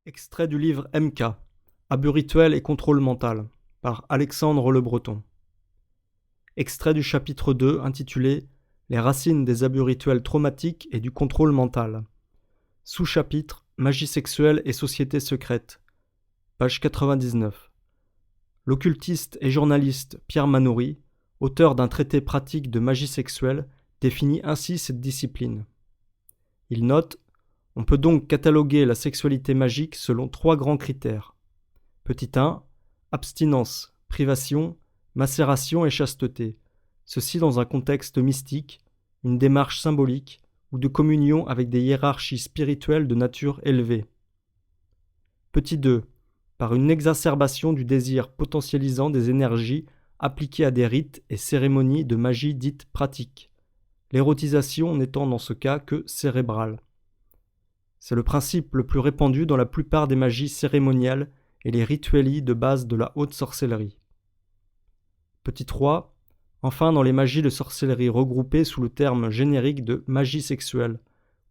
Extrait du livre MK, Abus rituel et contrôle mental, par Alexandre Le Breton. Extrait du chapitre 2 intitulé Les racines des abus rituels traumatiques et du contrôle mental. Sous-chapitre Magie sexuelle et société secrète. Page 99. L'occultiste et journaliste Pierre Manoury, auteur d'un traité pratique de magie sexuelle, définit ainsi cette discipline. Il note: on peut donc cataloguer la sexualité magique selon 3 grands critères. Petit 1. Abstinence, privation, macération et chasteté. Ceci dans un contexte mystique, une démarche symbolique ou de communion avec des hiérarchies spirituelles de nature élevée. Petit 2. Par une exacerbation du désir potentialisant des énergies appliquées à des rites et cérémonies de magie dites pratiques, l'érotisation n'étant dans ce cas que cérébrale. C'est le principe le plus répandu dans la plupart des magies cérémoniales et les ritueli de base de la haute sorcellerie. Petit 3. Enfin dans les magies de sorcellerie regroupées sous le terme générique de magie sexuelle,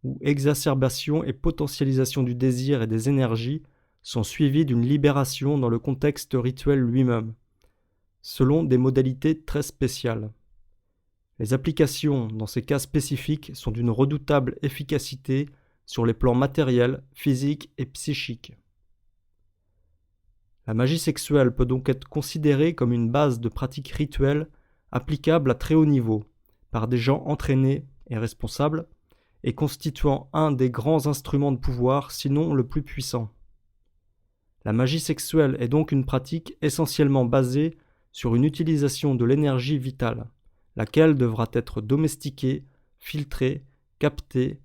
où exacerbation et potentialisation du désir et des énergies sont suivies d'une libération dans le contexte rituel lui-même, selon des modalités très spéciales. Les applications dans ces cas spécifiques sont d'une redoutable efficacité sur les plans matériels, physiques et psychiques. La magie sexuelle peut donc être considérée comme une base de pratiques rituelles applicable à très haut niveau, par des gens entraînés et responsables, et constituant un des grands instruments de pouvoir, sinon le plus puissant. La magie sexuelle est donc une pratique essentiellement basée sur une utilisation de l'énergie vitale, laquelle devra être domestiquée, filtrée, captée,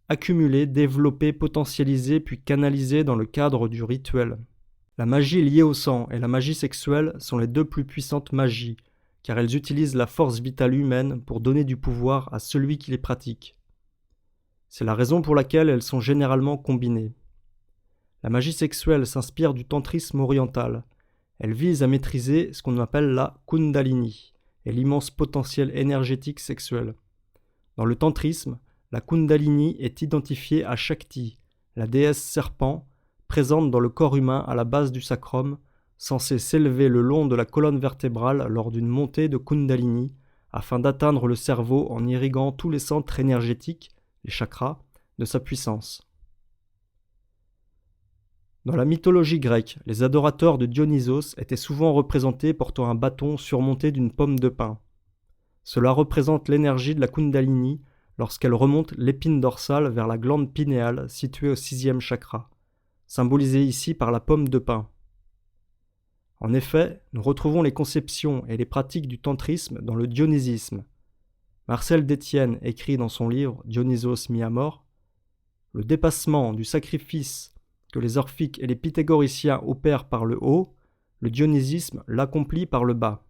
accumulée, développée, potentialisée puis canalisée dans le cadre du rituel. La magie liée au sang et la magie sexuelle sont les 2 plus puissantes magies, car elles utilisent la force vitale humaine pour donner du pouvoir à celui qui les pratique. C'est la raison pour laquelle elles sont généralement combinées. La magie sexuelle s'inspire du tantrisme oriental. Elle vise à maîtriser ce qu'on appelle la Kundalini et l'immense potentiel énergétique sexuel. Dans le tantrisme, la Kundalini est identifiée à Shakti, la déesse serpent, présente dans le corps humain à la base du sacrum, censée s'élever le long de la colonne vertébrale lors d'une montée de Kundalini, afin d'atteindre le cerveau en irriguant tous les centres énergétiques, les chakras, de sa puissance. Dans la mythologie grecque, les adorateurs de Dionysos étaient souvent représentés portant un bâton surmonté d'une pomme de pin. Cela représente l'énergie de la Kundalini lorsqu'elle remonte l'épine dorsale vers la glande pinéale située au 6e chakra, symbolisée ici par la pomme de pin. En effet, nous retrouvons les conceptions et les pratiques du tantrisme dans le dionyssisme. Marcel Détienne écrit dans son livre Dionysos mis à mort: le dépassement du sacrifice que les orphiques et les pythagoriciens opèrent par le haut, le dionyssisme l'accomplit par le bas.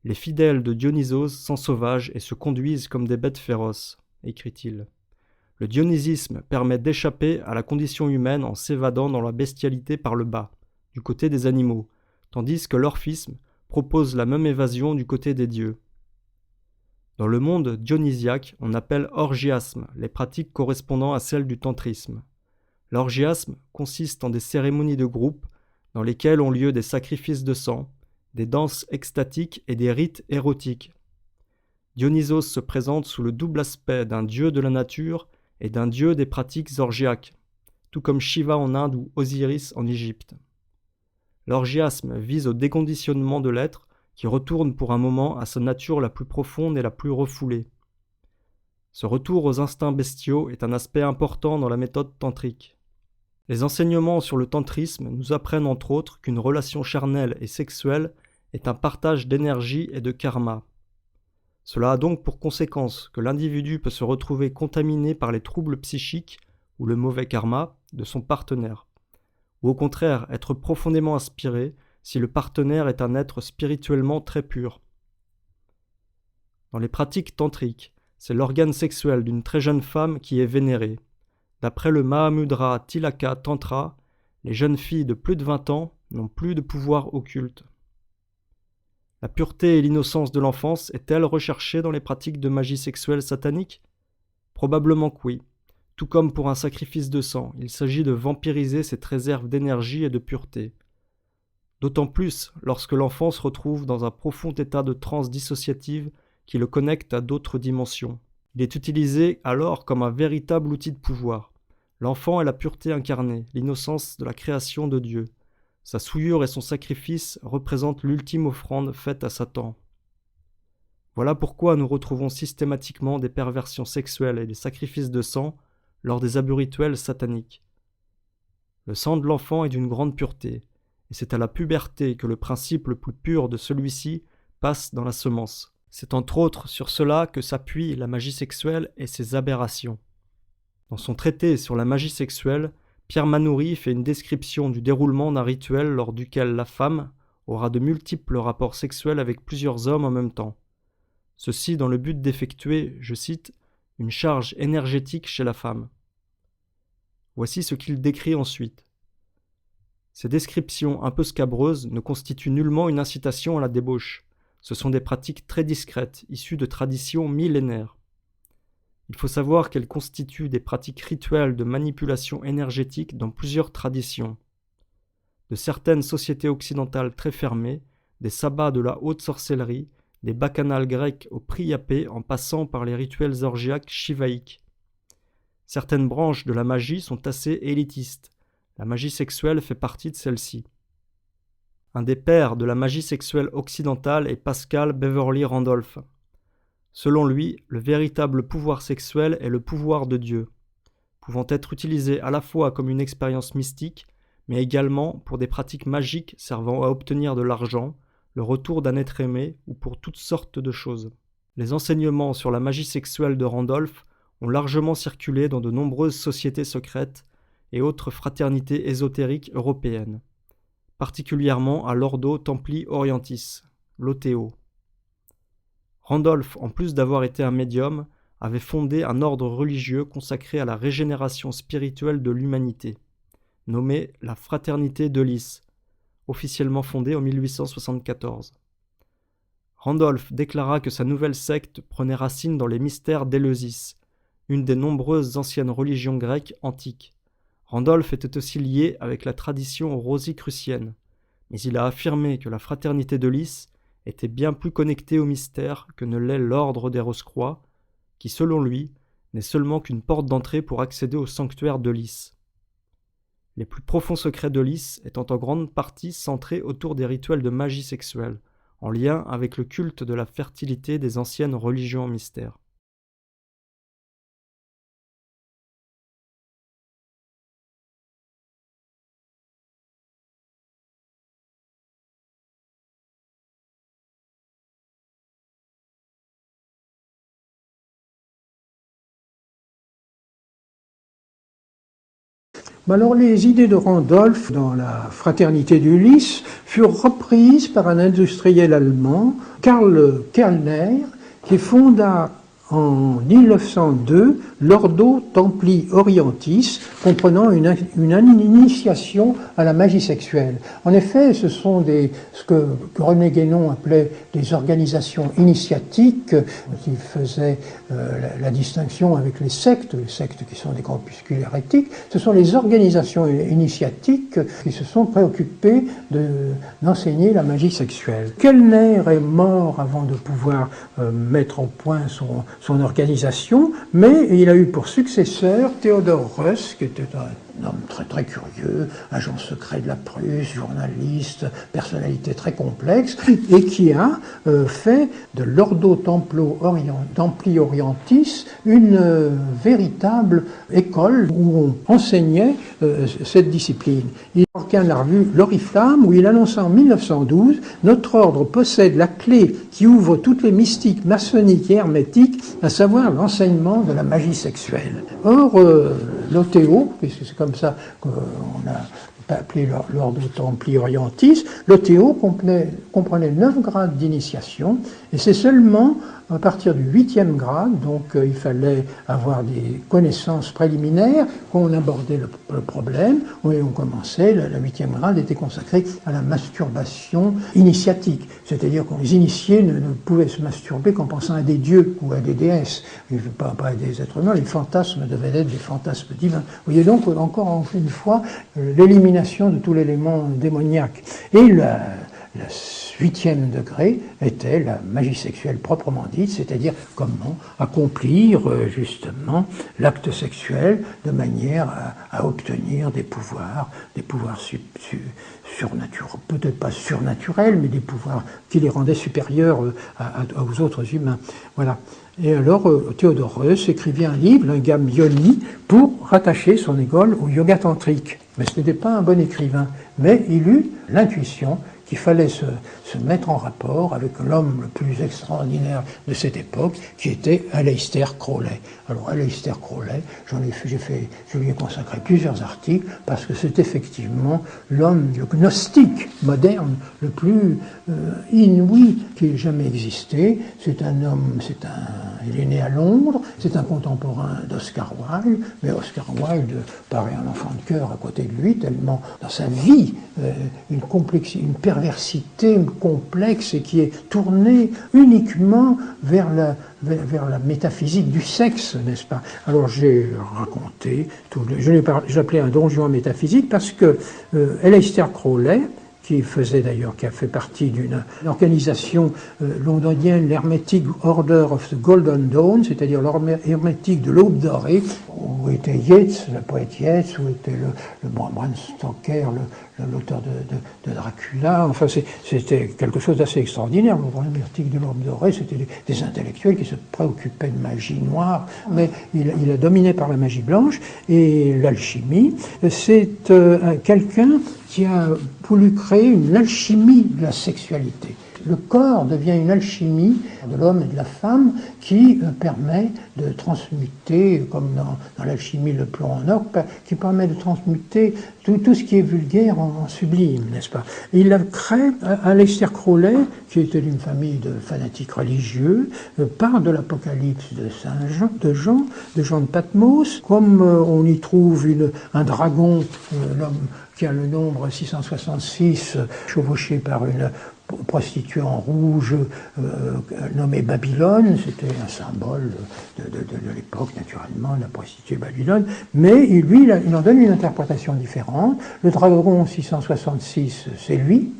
Les fidèles de Dionysos s'ensauvagent et se conduisent comme des bêtes féroces, écrit-il. Le dionyssisme permet d'échapper à la condition humaine en s'évadant dans la bestialité par le bas, du côté des animaux, tandis que l'orphisme propose la même évasion du côté des dieux. Dans le monde dionysiaque, on appelle orgiasme les pratiques correspondant à celles du tantrisme. L'orgiasme consiste en des cérémonies de groupe dans lesquelles ont lieu des sacrifices de sang, des danses extatiques et des rites érotiques. Dionysos se présente sous le double aspect d'un dieu de la nature et d'un dieu des pratiques orgiaques, tout comme Shiva en Inde ou Osiris en Égypte. L'orgiasme vise au déconditionnement de l'être qui retourne pour un moment à sa nature la plus profonde et la plus refoulée. Ce retour aux instincts bestiaux est un aspect important dans la méthode tantrique. Les enseignements sur le tantrisme nous apprennent entre autres qu'une relation charnelle et sexuelle est un partage d'énergie et de karma. Cela a donc pour conséquence que l'individu peut se retrouver contaminé par les troubles psychiques ou le mauvais karma de son partenaire, ou au contraire être profondément inspiré si le partenaire est un être spirituellement très pur. Dans les pratiques tantriques, c'est l'organe sexuel d'une très jeune femme qui est vénéré. D'après le Mahamudra Tilaka Tantra, les jeunes filles de plus de 20 ans n'ont plus de pouvoir occulte. La pureté et l'innocence de l'enfance est-elle recherchée dans les pratiques de magie sexuelle satanique ? Probablement que oui, Tout comme pour un sacrifice de sang, il s'agit de vampiriser cette réserve d'énergie et de pureté. D'autant plus lorsque l'enfant se retrouve dans un profond état de transe dissociative qui le connecte à d'autres dimensions. Il est utilisé alors comme un véritable outil de pouvoir. L'enfant est la pureté incarnée, l'innocence de la création de Dieu. Sa souillure et son sacrifice représentent l'ultime offrande faite à Satan. Voilà pourquoi nous retrouvons systématiquement des perversions sexuelles et des sacrifices de sang lors des abus rituels sataniques. Le sang de l'enfant est d'une grande pureté, et c'est à la puberté que le principe le plus pur de celui-ci passe dans la semence. C'est entre autres sur cela que s'appuie la magie sexuelle et ses aberrations. Dans son traité sur la magie sexuelle, Pierre Manoury fait une description du déroulement d'un rituel lors duquel la femme aura de multiples rapports sexuels avec plusieurs hommes en même temps. Ceci dans le but d'effectuer, je cite, « une charge énergétique chez la femme ». Voici ce qu'il décrit ensuite. Ces descriptions un peu scabreuses ne constituent nullement une incitation à la débauche. Ce sont des pratiques très discrètes, issues de traditions millénaires. Il faut savoir qu'elles constituent des pratiques rituelles de manipulation énergétique dans plusieurs traditions. De certaines sociétés occidentales très fermées, des sabbats de la haute sorcellerie, des bacchanales grecs au priapé en passant par les rituels orgiaques shivaïques. Certaines branches de la magie sont assez élitistes. La magie sexuelle fait partie de celle-ci. Un des pères de la magie sexuelle occidentale est Pascal Beverly Randolph. Selon lui, le véritable pouvoir sexuel est le pouvoir de Dieu, pouvant être utilisé à la fois comme une expérience mystique, mais également pour des pratiques magiques servant à obtenir de l'argent, le retour d'un être aimé ou pour toutes sortes de choses. Les enseignements sur la magie sexuelle de Randolph ont largement circulé dans de nombreuses sociétés secrètes et autres fraternités ésotériques européennes, particulièrement à l'Ordo Templi Orientis, l'OTO. Randolph, en plus d'avoir été un médium, avait fondé un ordre religieux consacré à la régénération spirituelle de l'humanité, nommé la Fraternité de Lys, officiellement fondée en 1874. Randolph déclara que sa nouvelle secte prenait racine dans les mystères d'Éleusis, une des nombreuses anciennes religions grecques antiques. Randolph était aussi lié avec la tradition rosicrucienne, mais il a affirmé que la Fraternité de Lys était bien plus connectée au mystère que ne l'est l'ordre des Rose-Croix, qui, selon lui, n'est seulement qu'une porte d'entrée pour accéder au sanctuaire de Lys. Les plus profonds secrets de Lys étant en grande partie centrés autour des rituels de magie sexuelle, en lien avec le culte de la fertilité des anciennes religions en mystère. Alors les idées de Randolph dans la fraternité d'Ulysse furent reprises par un industriel allemand, Karl Kellner, qui fonda en 1902 l'Ordo Templi Orientis, comprenant une initiation à la magie sexuelle. En effet, ce sont ce que René Guénon appelait des organisations initiatiques, qui faisaient la distinction avec les sectes qui sont des corpuscules hérétiques. Ce sont les organisations initiatiques qui se sont préoccupées d'enseigner la magie sexuelle. Kellner est mort avant de pouvoir mettre au point son organisation, mais il a eu pour successeur Theodor Reuss, qui était un homme très très curieux, agent secret de la Prusse, journaliste, personnalité très complexe, et qui a fait de l'Ordo Templi Orientis une véritable école où on enseignait cette discipline. Il organise la revue L'Oriflamme, où il annonça en 1912 « Notre ordre possède la clé qui ouvre toutes les mystiques maçonniques et hermétiques, à savoir l'enseignement de la magie sexuelle. » Or, l'OTO, puisque c'est comme ça qu'on a appelé l'Ordo Templi Orientis, l'OTO comprenait 9 grades d'initiation, Et c'est seulement à partir du 8e grade, donc il fallait avoir des connaissances préliminaires, qu'on abordait le problème, et on commençait, le 8e grade était consacré à la masturbation initiatique, c'est-à-dire que les initiés ne pouvaient se masturber qu'en pensant à des dieux ou à des déesses, pas à des êtres humains, les fantasmes devaient être des fantasmes divins. Vous voyez donc encore une fois l'élimination de tout l'élément démoniaque. Et le 8e degré était la magie sexuelle proprement dite, c'est-à-dire comment accomplir justement l'acte sexuel de manière à obtenir des pouvoirs surnaturels, peut-être pas surnaturels, mais des pouvoirs qui les rendaient supérieurs aux autres humains. Voilà. Et alors, Théodorus écrivit un livre, Lingam Yoni, pour rattacher son école au yoga tantrique. Mais ce n'était pas un bon écrivain, mais il eut l'intuition qu'il fallait se mettre en rapport avec l'homme le plus extraordinaire de cette époque, qui était Aleister Crowley. Alors Aleister Crowley, je lui ai consacré plusieurs articles, parce que c'est effectivement l'homme, le gnostique moderne, le plus inouï qui ait jamais existé. C'est un homme, il est né à Londres, c'est un contemporain d'Oscar Wilde, mais Oscar Wilde paraît un enfant de cœur à côté de lui, tellement dans sa vie, une perversité complexe et qui est tournée uniquement vers la métaphysique du sexe, n'est-ce pas? Alors j'ai raconté, je l'ai appelé un Don Juan métaphysique parce que Aleister Crowley, qui a fait partie d'une organisation londonienne, l'Hermetic Order of the Golden Dawn, c'est-à-dire l'hermétique de l'aube dorée, où était Yeats, le poète Yeats, où était le Bram Stoker, l'auteur de Dracula. Enfin, c'était quelque chose d'assez extraordinaire. L'hermétique de l'aube dorée, c'était des intellectuels qui se préoccupaient de magie noire, mais il a dominé par la magie blanche et l'alchimie. C'est quelqu'un qui a voulu créer une alchimie de la sexualité. Le corps devient une alchimie de l'homme et de la femme qui permet de transmuter, comme dans l'alchimie le plomb en or, qui permet de transmuter tout ce qui est vulgaire en sublime, n'est-ce pas? Et il a créé, Aleister Crowley, qui était d'une famille de fanatiques religieux, part de l'Apocalypse de Jean de Patmos, comme on y trouve un dragon, l'homme qui a le nombre 666, chevauché par une prostituée en rouge nommée Babylone. C'était un symbole de l'époque, naturellement, la prostituée Babylone. Mais lui, il en donne une interprétation différente. Le dragon 666, c'est lui.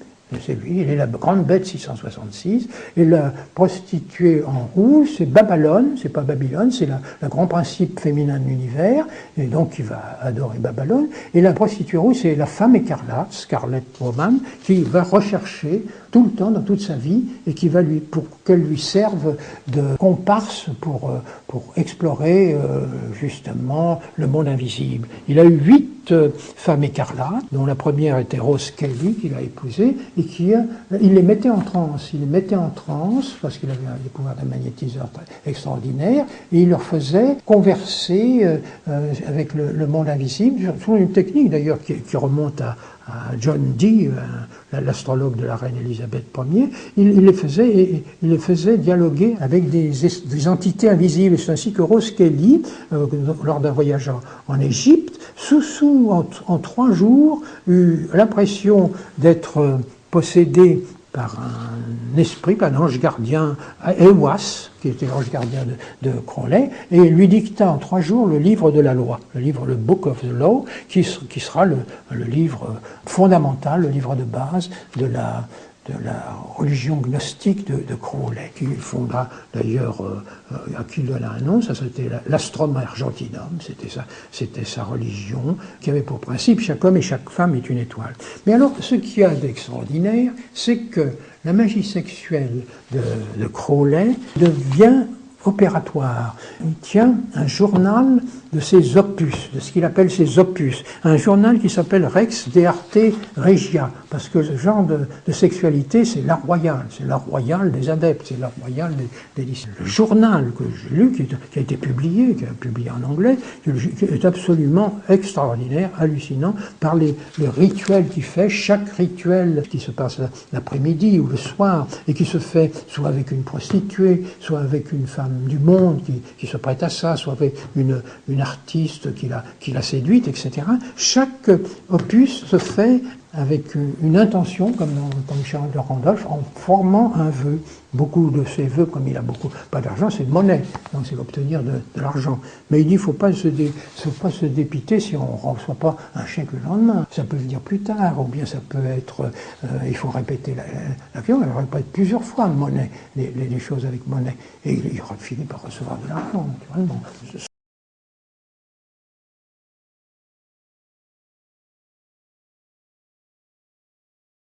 Il est la grande bête 666, et la prostituée en rouge, c'est Babylone, c'est pas Babylone, c'est le grand principe féminin de l'univers, et donc il va adorer Babylone, et la prostituée rouge, c'est la femme écarlate, Scarlet Woman, qui va rechercher tout le temps, dans toute sa vie, et qui va pour qu'elle lui serve de comparse pour explorer justement le monde invisible. Il a eu 8 femmes écarlates, dont la première était Rose Kelly, qu'il a épousée, et il les mettait en transe. Il les mettait en transe, parce qu'il avait des pouvoirs de magnétiseur extraordinaires, et il leur faisait converser avec le monde invisible, selon une technique d'ailleurs qui remonte à John Dee, l'astrologue de la reine Élisabeth Ier. Il les faisait dialoguer avec des entités invisibles. C'est ainsi que Rose Kelly, lors d'un voyage en Égypte, en 3 jours, eut l'impression d'être possédée par un esprit, par un ange gardien, Ewas, qui était l'ange gardien de Crowley, et lui dicta en 3 jours le livre de la loi, le Book of the Law, qui sera le livre fondamental, le livre de base de la religion gnostique de Crowley, qui fonda d'ailleurs, à qui il donna un nom, ça c'était l'Astrum Argentinum, c'était sa religion, qui avait pour principe chaque homme et chaque femme est une étoile. Mais alors, ce qu'il y a d'extraordinaire, c'est que la magie sexuelle de Crowley devient opératoire. Il tient un journal de ses opus, de ce qu'il appelle ses opus. Un journal qui s'appelle Rex de Arte Regia, parce que ce genre de sexualité, c'est l'art royal des adeptes, c'est l'art royal des lycéens. Le journal que j'ai lu, qui a été publié, qui est publié en anglais, qui est absolument extraordinaire, hallucinant, par les rituels qu'il fait, chaque rituel qui se passe l'après-midi ou le soir, et qui se fait soit avec une prostituée, soit avec une femme du monde qui se prête à ça, soit avec une artiste qui l'a séduite, etc. Chaque opus se fait avec une intention, comme Charles de Randolph, en formant un vœu. Beaucoup de ces vœux, comme il a pas d'argent, c'est de monnaie, donc c'est obtenir de l'argent. Mais il dit, il ne faut pas se dépiter si on ne reçoit pas un chèque le lendemain. Ça peut venir plus tard, ou bien ça peut être, il faut répéter l'action, elle répète plusieurs fois monnaie, les choses avec monnaie. Et il finit par recevoir de l'argent, naturellement.